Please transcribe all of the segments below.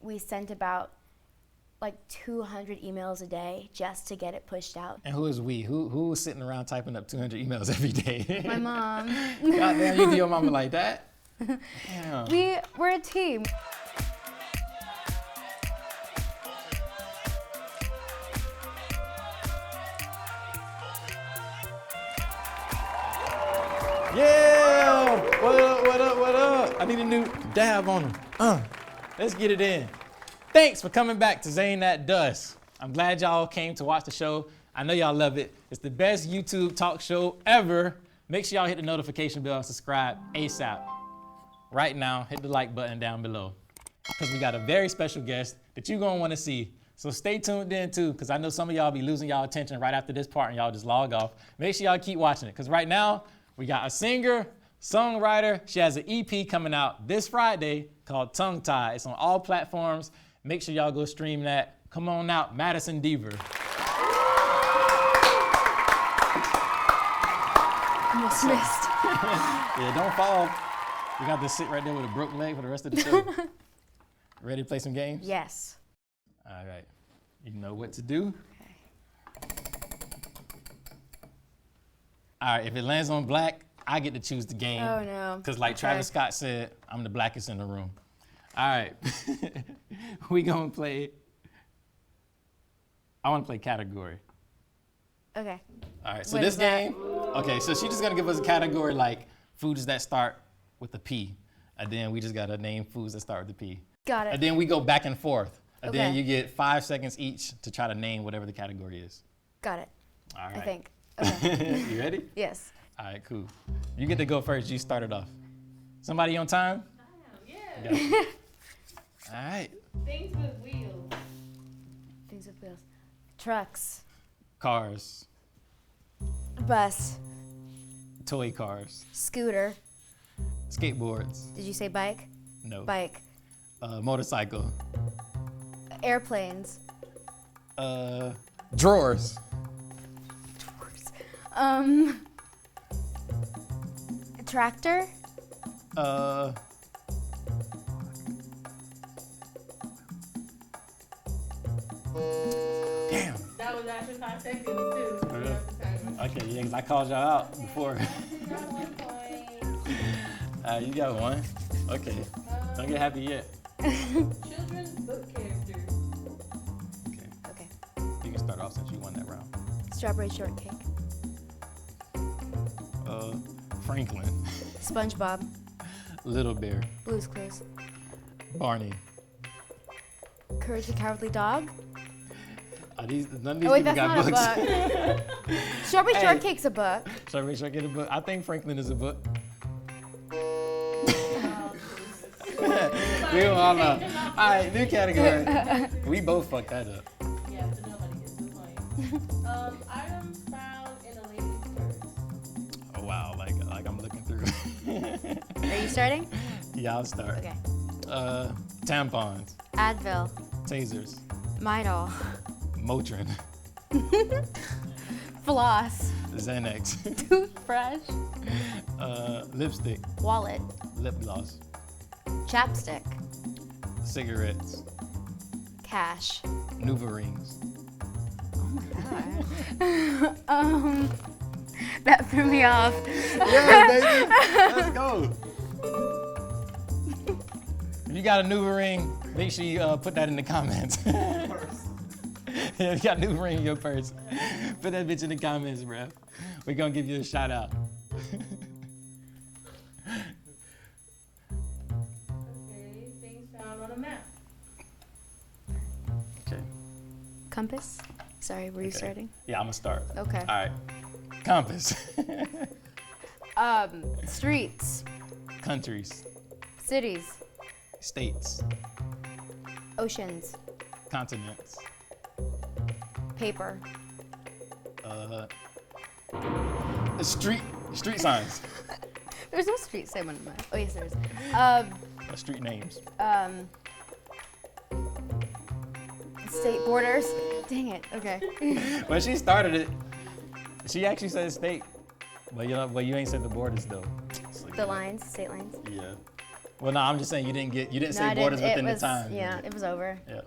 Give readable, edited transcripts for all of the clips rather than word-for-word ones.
we sent about like 200 emails a day just to get it pushed out. And who is we? Who was sitting around typing up 200 emails every day? My mom. Goddamn, you do your mama like that? Damn. We're a team. Yeah! What up, what up, what up? I need a new dab on them. Let's get it in. Thanks for coming back to Zane That Does. I'm glad y'all came to watch the show. I know y'all love it. It's the best YouTube talk show ever. Make sure y'all hit the notification bell and subscribe ASAP. Right now, hit the like button down below, because we got a very special guest that you're gonna wanna see. So stay tuned in too, because I know some of y'all be losing y'all attention right after this part and y'all just log off. Make sure y'all keep watching it, because right now, we got a singer, songwriter. She has an EP coming out this Friday called Tongue Tie. It's on all platforms. Make sure y'all go stream that. Come on out, Madison Deaver. Almost missed. Yeah, don't fall. You got to sit right there with a broken leg for the rest of the show. Ready to play some games? Yes. All right. You know what to do. All right, if it lands on black, I get to choose the game. Oh no. Because like Travis Scott said, I'm the blackest in the room. All right, we gonna play, I wanna play category. Okay. All right, so What this is that? game, okay, so she's just gonna give us a category like foods that start with a P. And then we just gotta name foods that start with a P. Got it. And then we go back and forth. And then Okay. you get 5 seconds each to try to name whatever the category is. Got it. All right. I think. Okay. You ready? Yes. All right, cool. You get to go first. You start it off. Somebody on time? Yeah. You got it. All right. Things with wheels. Things with wheels. Trucks. Cars, Bus. toy cars, Scooter. skateboards. Did you say bike? No. Bike. Motorcycle. Airplanes. Drawers. Tractor. Damn. That was after 5 seconds too. Okay, yeah, 'cause I called y'all out before. You got one. Okay. Don't get happy yet. Children's book characters. Okay. Okay. You can start off since you won that round. Strawberry shortcake. Franklin. SpongeBob. Little Bear. Blue's Clues. Barney. Courage the Cowardly Dog. None of these Oh wait, people that's got not books. a book. Strawberry Hey. shortcake's a book. Strawberry Shortcake a book? I think Franklin is a book. We all know. All right, new category. We both fucked that up. Yeah, so nobody gets the point. Items found in a lady's purse. Oh wow, like I'm looking through. Are you starting? Yeah, I'll start. Okay. Tampons, Advil. tasers, Midol. Motrin, Floss. Xanax, Toothbrush. lipstick, Wallet. lip gloss, Chapstick. cigarettes, Cash. Nuvarings. That threw me off. Yeah, baby. Let's go. If you got a Nuvaring, make sure you put that in the comments. Yeah, you got a Nuvaring in your purse. Put that bitch in the comments, bro. We're gonna give you a shout out. Okay, things found on a map. Okay. Compass. Sorry, were you Okay. starting? Yeah, I'm gonna start. Okay. All right. Compass. Streets. Countries. Cities. States. Oceans. Continents. Paper. Street signs. There's no street sign on mine. Oh yes, there is. Street names. State borders. Dang it. Okay. When she started it, she actually said state. But you ain't said the borders though. So, The lines. State lines. yeah. Well, no, I'm just saying you didn't No, say I borders didn't. within It was, the time. Yeah, it was over. Yeah.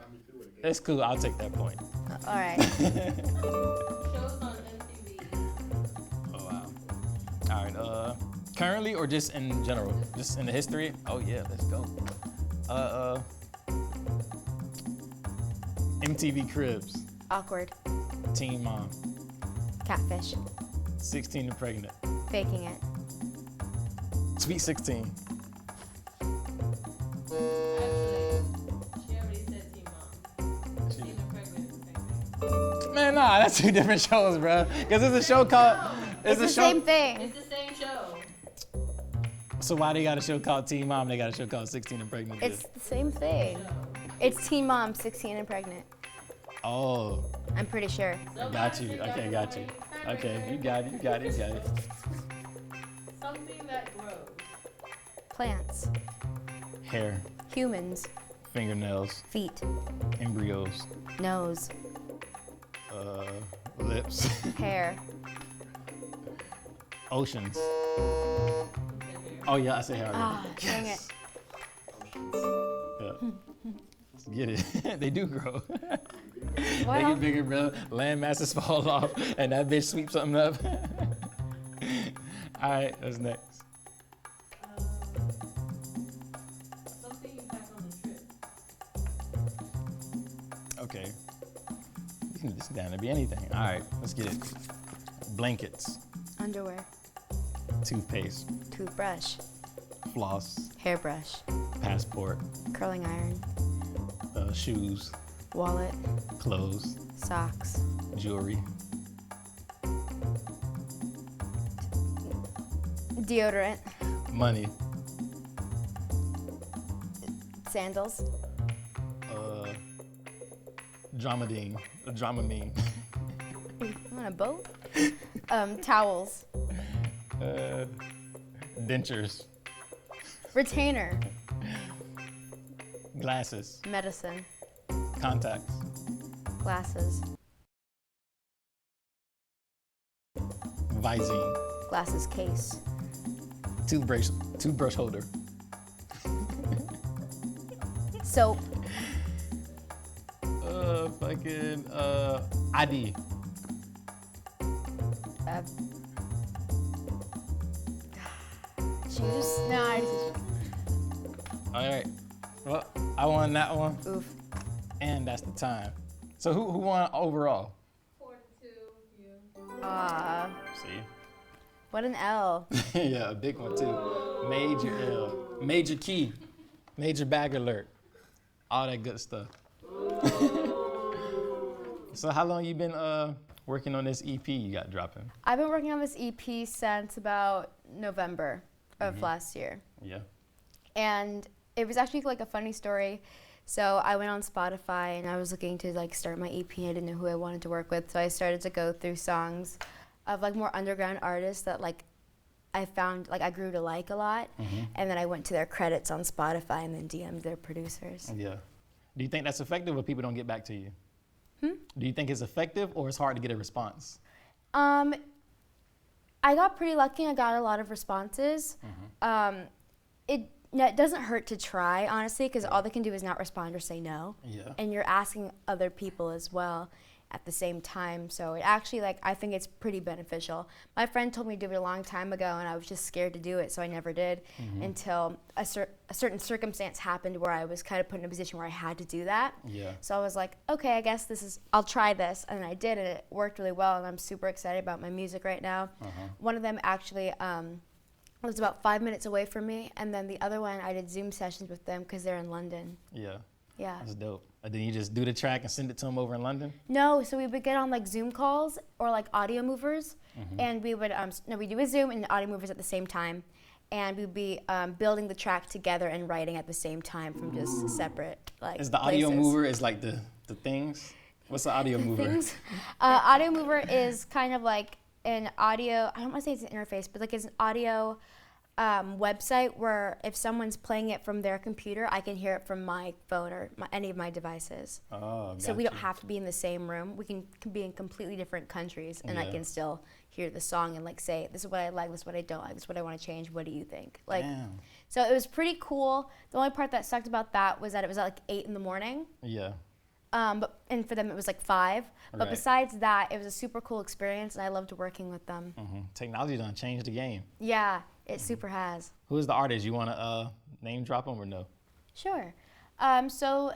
It's cool. I'll take that point. All right. Shows on MTV. Oh wow. All right. Currently or just in general? Just in the history? Oh yeah, let's go. MTV Cribs, Awkward. Teen Mom, Catfish. 16 and Pregnant, Faking it. Sweet 16. Actually, she already said Teen Mom. Teen and Pregnant is the same thing. Man, nah, that's two different shows, bro. Cause it's a show called. It's the same thing. It's the same show. So why they got a show called Teen Mom? They got a show called 16 and Pregnant. It's the same thing. It's Teen Mom, 16 and Pregnant. Oh, I'm pretty sure. I got you. Okay, got you. Okay, you got it. You got it. You got it. Something that grows. Plants. Hair, Humans. fingernails, Feet. embryos, Nose. lips, Hair. oceans. Oh yeah, I say hair. Ah, dang it. Yeah. Let's get it. They do grow. They Well, get bigger, bro. Land masses fall off, and that bitch sweeps something up. All right, what's next? Something you pack on a trip. Okay. You can just down to be anything. All right, let's get it. Blankets, underwear. toothpaste, Toothbrush. floss, Hairbrush. passport, Curling iron. shoes, Wallet. clothes, Socks. jewelry, Deodorant. money, Sandals. Dramamine, Dramamine, I'm on a boat. Towels. dentures, Retainer. glasses, Medicine. contacts, Glasses. Visine, Glasses case. toothbrush holder, Soap. fucking ID, Shoes. No, I All right. Well, I won that one, oof. and that's the time. So who won overall? 4-2, you. See? What an L. Yeah, a big one too. Major L, major key, major bag alert, all that good stuff. So how long you been working on this EP you got dropping? I've been working on this EP since about November of last year. Yeah. And it was actually like a funny story. So I went on Spotify and I was looking to like start my EP. I didn't know who I wanted to work with. So I started to go through songs of like more underground artists that like I found like I grew to like a lot. And then I went to their credits on Spotify and then DM'd their producers. Yeah. Do you think that's effective or people don't get back to you? Do you think it's effective or it's hard to get a response? I got pretty lucky. I got a lot of responses. It doesn't hurt to try, honestly, because all they can do is not respond or say no. Yeah. And you're asking other people as well at the same time. So it actually, like, I think it's pretty beneficial. My friend told me to do it a long time ago, and I was just scared to do it, so I never did until a certain circumstance happened where I was kind of put in a position where I had to do that. Yeah. So I was like, okay, I guess I'll try this. And I did, and it worked really well, and I'm super excited about my music right now. One of them actually was about 5 minutes away from me, and then the other one, I did Zoom sessions with them because they're in London. Yeah. Yeah. That's dope. And then you just do the track and send it to them over in London? No, so we would get on like Zoom calls or like audio movers, and we would we do a Zoom and audio movers at the same time, and we'd be building the track together and writing at the same time from just separate like. Is the audio places. mover is like the things? What's the audio mover? Things? Audio mover is kind of like an audio. I don't want to say it's an interface, but like it's an audio website where if someone's playing it from their computer, I can hear it from my phone or any of my devices. Oh, So we don't have to be in the same room. We can be in completely different countries, and I Yeah. can still hear the song and like say, this is what I like, this is what I don't like, this is what I want to change. What do you think? Like, Damn. so it was pretty cool. The only part that sucked about that was that it was at like 8 in the morning. Yeah. And for them it was like 5. But Right. besides that, it was a super cool experience, and I loved working with them. Technology done changed the game. Yeah, it super has. Who is the artist? You want to name drop them or no? Sure. So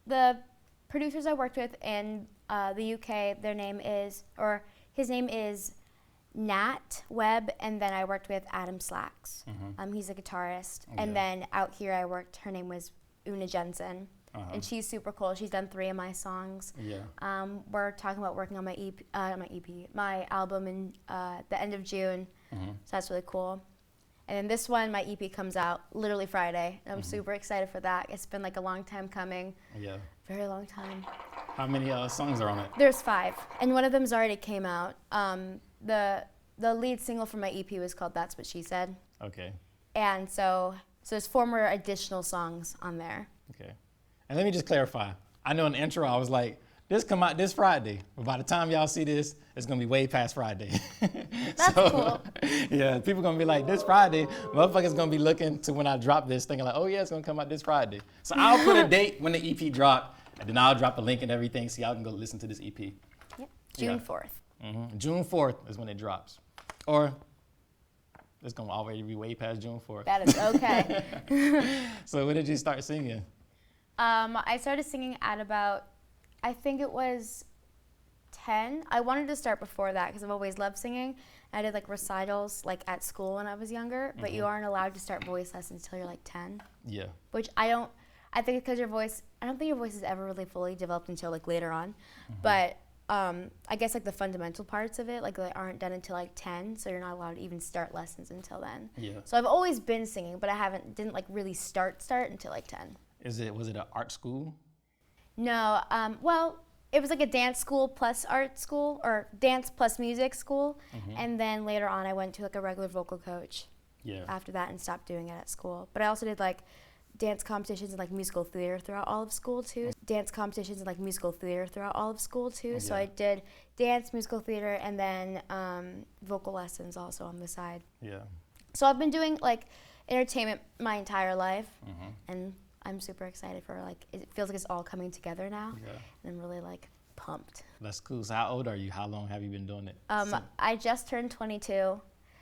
the producers I worked with in the UK, his name is Nat Webb, and then I worked with Adam Slacks. He's a guitarist. Yeah. And then out here her name was Una Jensen. And she's super cool. She's done 3 of my songs. Yeah. We're talking about working on my album in the end of June. So that's really cool. And then this one, my EP comes out literally Friday. And I'm super excited for that. It's been like a long time coming. Yeah. Very long time. How many songs are on it? There's 5, and one of them's already came out. The lead single from my EP was called "That's What She Said," Okay. and so there's 4 more additional songs on there. Okay. And let me just clarify. I know in the intro I was like, this come out this Friday. But by the time y'all see this, it's gonna be way past Friday. That's cool. Yeah, people gonna be like, this Friday, motherfuckers gonna be looking to when I drop this, thinking like, oh yeah, it's gonna come out this Friday. So I'll put a date when the EP drop, and then I'll drop a link and everything so y'all can go listen to this EP. Yep. June Yeah. 4th. June 4th is when it drops. Or it's gonna already be way past June 4th. That is okay. So when did you start singing? I started singing at about, I think it was 10. I wanted to start before that because I've always loved singing. I did like recitals like at school when I was younger, but you aren't allowed to start voice lessons until you're like 10. Yeah. Which I think because I don't think your voice is ever really fully developed until like later on. But I guess like the fundamental parts of it, like they aren't done until like 10, so you're not allowed to even start lessons until then. Yeah. So I've always been singing, but didn't like really start until like 10. Was it an art school? No, well, it was like a dance school plus art school, or dance plus music school, and then later on I went to like a regular vocal coach Yeah. after that and stopped doing it at school. But I also did like dance competitions and like musical theater throughout all of school too. So Yeah. I did dance, musical theater, and then vocal lessons also on the side. Yeah. So I've been doing like entertainment my entire life, and I'm super excited for like, it feels like it's all coming together now, Yeah. and I'm really like pumped. That's cool. So how old are you? How long have you been doing it? I just turned 22,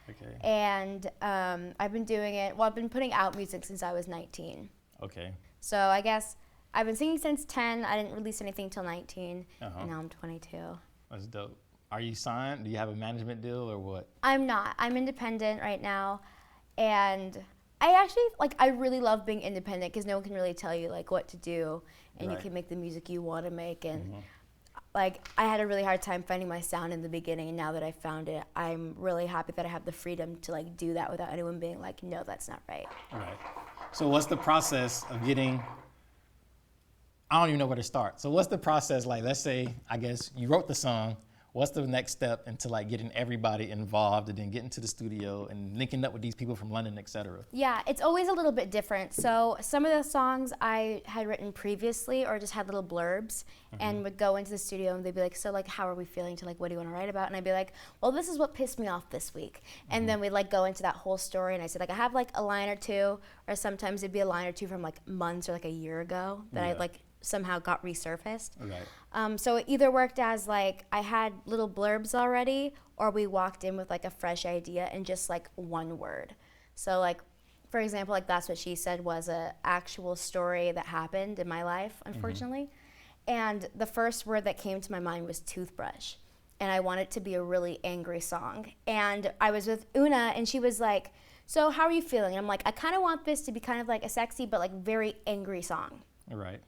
Okay. and I've been doing it, well, I've been putting out music since I was 19. Okay. So I guess I've been singing since 10, I didn't release anything till 19, and now I'm 22. That's dope. Are you signed? Do you have a management deal or what? I'm not, I'm independent right now, and I actually, like, I really love being independent because no one can really tell you, like, what to do, and you Right. can make the music you want to make, and, like, I had a really hard time finding my sound in the beginning, and now that I found it, I'm really happy that I have the freedom to, like, do that without anyone being like, no, that's not right. Right. So what's the process of getting, I don't even know where to start. So what's the process like? Let's say, I guess you wrote the song. What's the next step into like getting everybody involved and then getting to the studio and linking up with these people from London, et cetera? Yeah, it's always a little bit different. So some of the songs I had written previously or just had little blurbs and would go into the studio and they'd be like, so like, how are we feeling to like, what do you want to write about? And I'd be like, well, this is what pissed me off this week. And then we'd like go into that whole story and I said like, I have like a line or two, or sometimes it'd be a line or two from like months or like a year ago that I Yeah. like somehow got resurfaced. Right. So it either worked as like I had little blurbs already, or we walked in with like a fresh idea and just like one word. So like, for example, like That's What She Said was a actual story that happened in my life, unfortunately. And the first word that came to my mind was toothbrush. And I wanted it to be a really angry song. And I was with Una and she was like, so how are you feeling? And I'm like, I kind of want this to be kind of like a sexy but like very angry song. Right.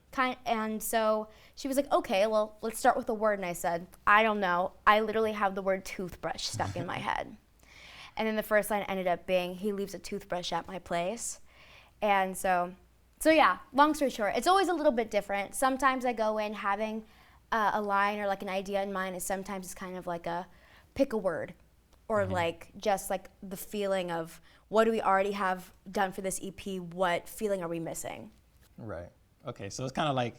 And so she was like, okay, well, let's start with a word. And I said, I don't know. I literally have the word toothbrush stuck in my head. And then the first line ended up being, he leaves a toothbrush at my place. And so yeah, long story short, it's always a little bit different. Sometimes I go in having a line or like an idea in mind, and sometimes it's kind of like a pick a word or like just like the feeling of what do we already have done for this EP? What feeling are we missing? Right. Okay. So it's kind of like,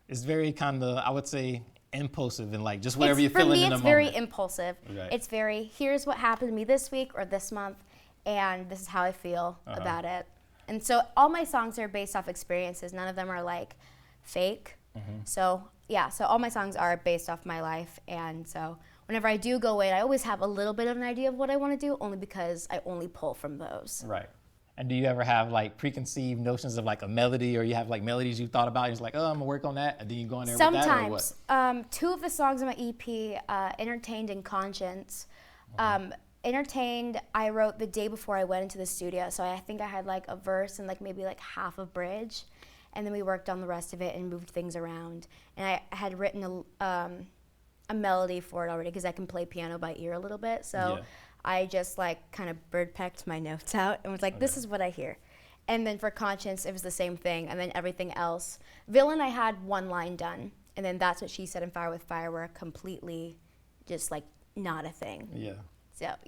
it's very kind of, I would say, impulsive and like just whatever you're feeling in the moment. For me, it's very impulsive. Right. It's very, here's what happened to me this week or this month, and this is how I feel about it. And so all my songs are based off experiences. None of them are like fake. So yeah, so all my songs are based off my life. And so whenever I do go in, I always have a little bit of an idea of what I want to do, only because I only pull from those. Right. And do you ever have like preconceived notions of like a melody, or you have like melodies you thought about and it's like, oh, I'm gonna work on that, and then you go in there with that, or what? Sometimes. 2 of the songs on my EP, Entertained and Conscience. Entertained, I wrote the day before I went into the studio, so I think I had like a verse and like maybe like half a bridge, and then we worked on the rest of it and moved things around. And I had written a melody for it already because I can play piano by ear a little bit, so I just like kind of bird pecked my notes out and was like, this is what I hear. And then for Conscience, it was the same thing, and then everything else. Villain, I had 1 line done, and then That's What She Said and Fire with Firework completely just like not a thing. Yeah.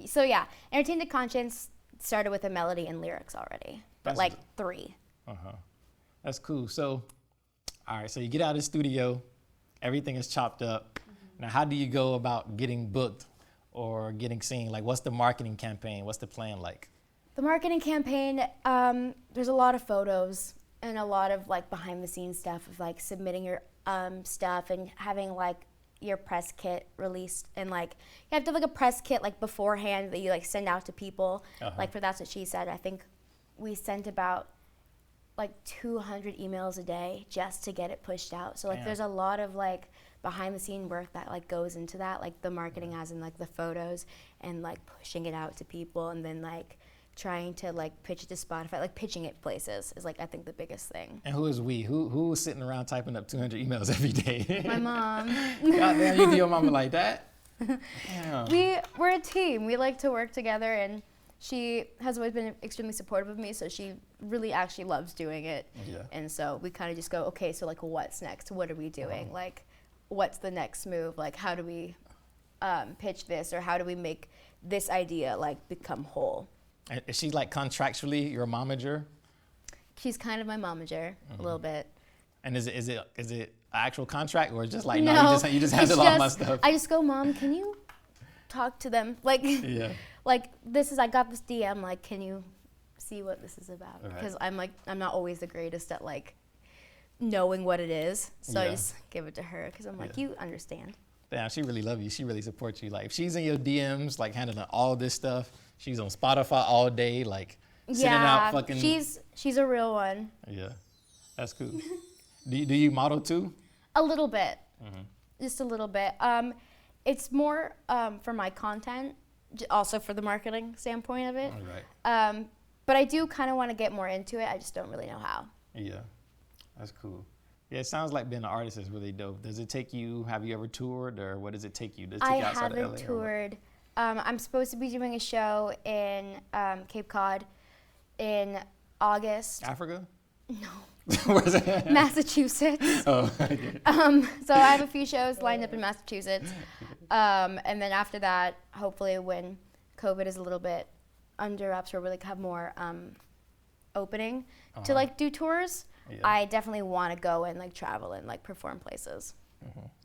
So yeah, Entertained and Conscience started with a melody and lyrics already, but like 3. That's cool. So, all right, so you get out of the studio, everything is chopped up. Now, how do you go about getting booked or getting seen? Like, what's the marketing campaign? What's the plan like? The marketing campaign, there's a lot of photos and a lot of like behind the scenes stuff of like submitting your stuff and having like your press kit released, and like you have to have like a press kit like beforehand that you like send out to people. Like for That's What She Said, I think we sent about like 200 emails a day just to get it pushed out. So like there's a lot of like behind the scene work that like goes into that, like the marketing as in like the photos and like pushing it out to people, and then like trying to like pitch it to Spotify, like pitching it places is like I think the biggest thing. And who is we? Who was sitting around typing up 200 emails every day? My mom. Goddamn, you do your mama like that? Damn. We're a team. We like to work together, and she has always been extremely supportive of me, so she really actually loves doing it. And so we kind of just go, okay, so like what's next? What are we doing? Like what's the next move? Like how do we pitch this, or how do we make this idea like become whole? And is she like contractually your momager? She's kind of my momager a little bit. And is it an actual contract, or just like no, you just handle all my stuff? I just go, Mom, can you talk to them? Like like I got this DM, like can you see what this is about? Because I'm not always the greatest at like knowing what it is, so I just give it to her because I'm like, you understand. Damn, she really loves you. She really supports you. Like if she's in your DMs, like handling all this stuff. She's on Spotify all day, like sending out fucking. She's a real one. Yeah, that's cool. do you model too? A little bit, just a little bit. It's more for my content, also for the marketing standpoint of it. Right. But I do kind of want to get more into it. I just don't really know how. Yeah, that's cool. Yeah, it sounds like being an artist is really dope. Does it take you? Have you ever toured, or what does it take you? Does it take you outside of LA? I haven't toured. I'm supposed to be doing a show in Cape Cod in August. Africa? No. Where's it? Massachusetts. Oh. So I have a few shows lined up in Massachusetts. And then after that, hopefully when COVID is a little bit under wraps, or we like have more opening to like do tours, I definitely want to go and like travel and like perform places.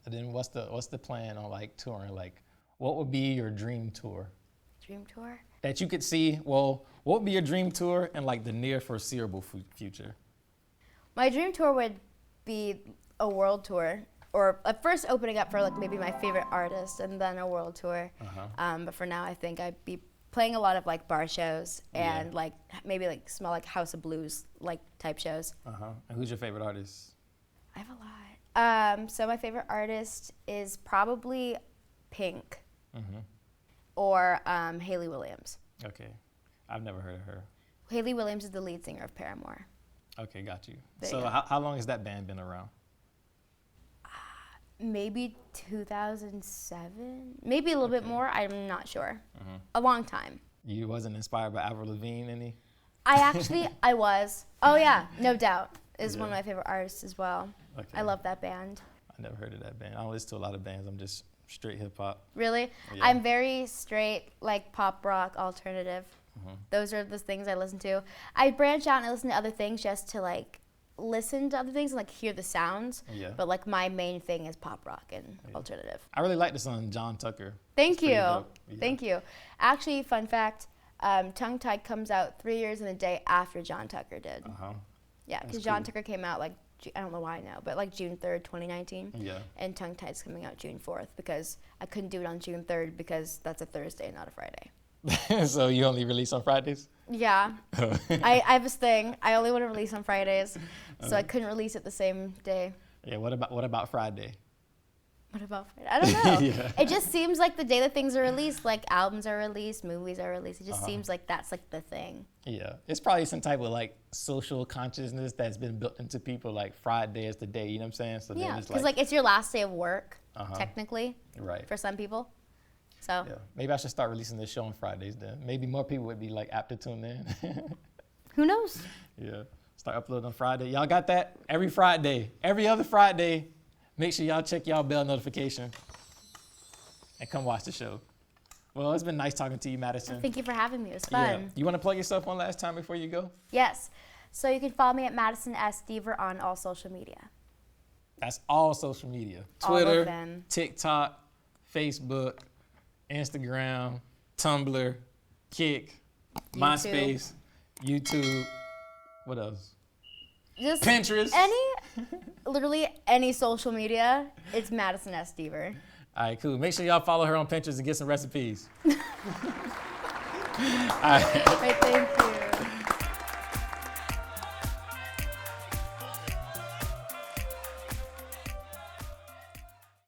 And then what's the plan on like touring? Like, what would be your dream tour? Dream tour? That you could see, well, what would be your dream tour in like the near foreseeable future? My dream tour would be a world tour, or at first opening up for like maybe my favorite artist, and then a world tour. But for now, I think I'd be playing a lot of like bar shows and like maybe like small like House of Blues like type shows. And who's your favorite artist? I have a lot. So my favorite artist is probably Pink. Or Hayley Williams. Okay, I've never heard of her. Hayley Williams is the lead singer of Paramore. Okay, got you. So how long has that band been around? Maybe 2007, maybe a little bit more. I'm not sure. A long time. You wasn't inspired by Avril Lavigne any? I was. Oh yeah, no doubt. Is one of my favorite artists as well. Okay. I love that band. I never heard of that band. I don't listen to a lot of bands. I'm just straight hip hop. Really? Yeah. I'm very straight, like pop rock, alternative. Those are the things I listen to. I branch out and I listen to other things just to like listen to other things and like hear the sounds. Yeah. But like my main thing is pop rock and alternative. I really like the song John Tucker. Thank It's pretty you. dope. Yeah. Thank you. Actually, fun fact, Tongue Tied comes out 3 years and a day after John Tucker did. Yeah, because John Tucker came out like, I don't know why now, but like June 3rd, 2019. Yeah. And Tongue Tied's coming out June 4th because I couldn't do it on June 3rd because that's a Thursday, not a Friday. So you only release on Fridays? Yeah. I have this thing. I only want to release on Fridays, so I couldn't release it the same day. Yeah. What about Friday? What about Friday? I don't know. Yeah. It just seems like the day that things are released, like albums are released, movies are released. It just seems like that's like the thing. Yeah. It's probably some type of like social consciousness that's been built into people. Like Friday is the day. You know what I'm saying? So Yeah, then it's because like it's your last day of work, Uh-huh. technically, right. for some people. So Yeah. Maybe I should start releasing this show on Fridays then. Maybe more people would be like apt to tune in. who knows? Yeah. Start uploading on Friday. Y'all got that? Every Friday. Every other Friday. Make sure y'all check y'all bell notification and come watch the show. Well, it's been nice talking to you, Madison. Thank you for having me. It was Yeah. fun. You want to plug yourself one last time before you go? Yes. So you can follow me at Madison S. Deaver on all social media. That's all social media. All of Twitter, them. TikTok, Facebook, Instagram, Tumblr, Kick, MySpace, YouTube. What else? Just Pinterest. literally any social media, it's Madison S. Deaver. All right, cool. Make sure y'all follow her on Pinterest and get some recipes. All right. Right, thank you.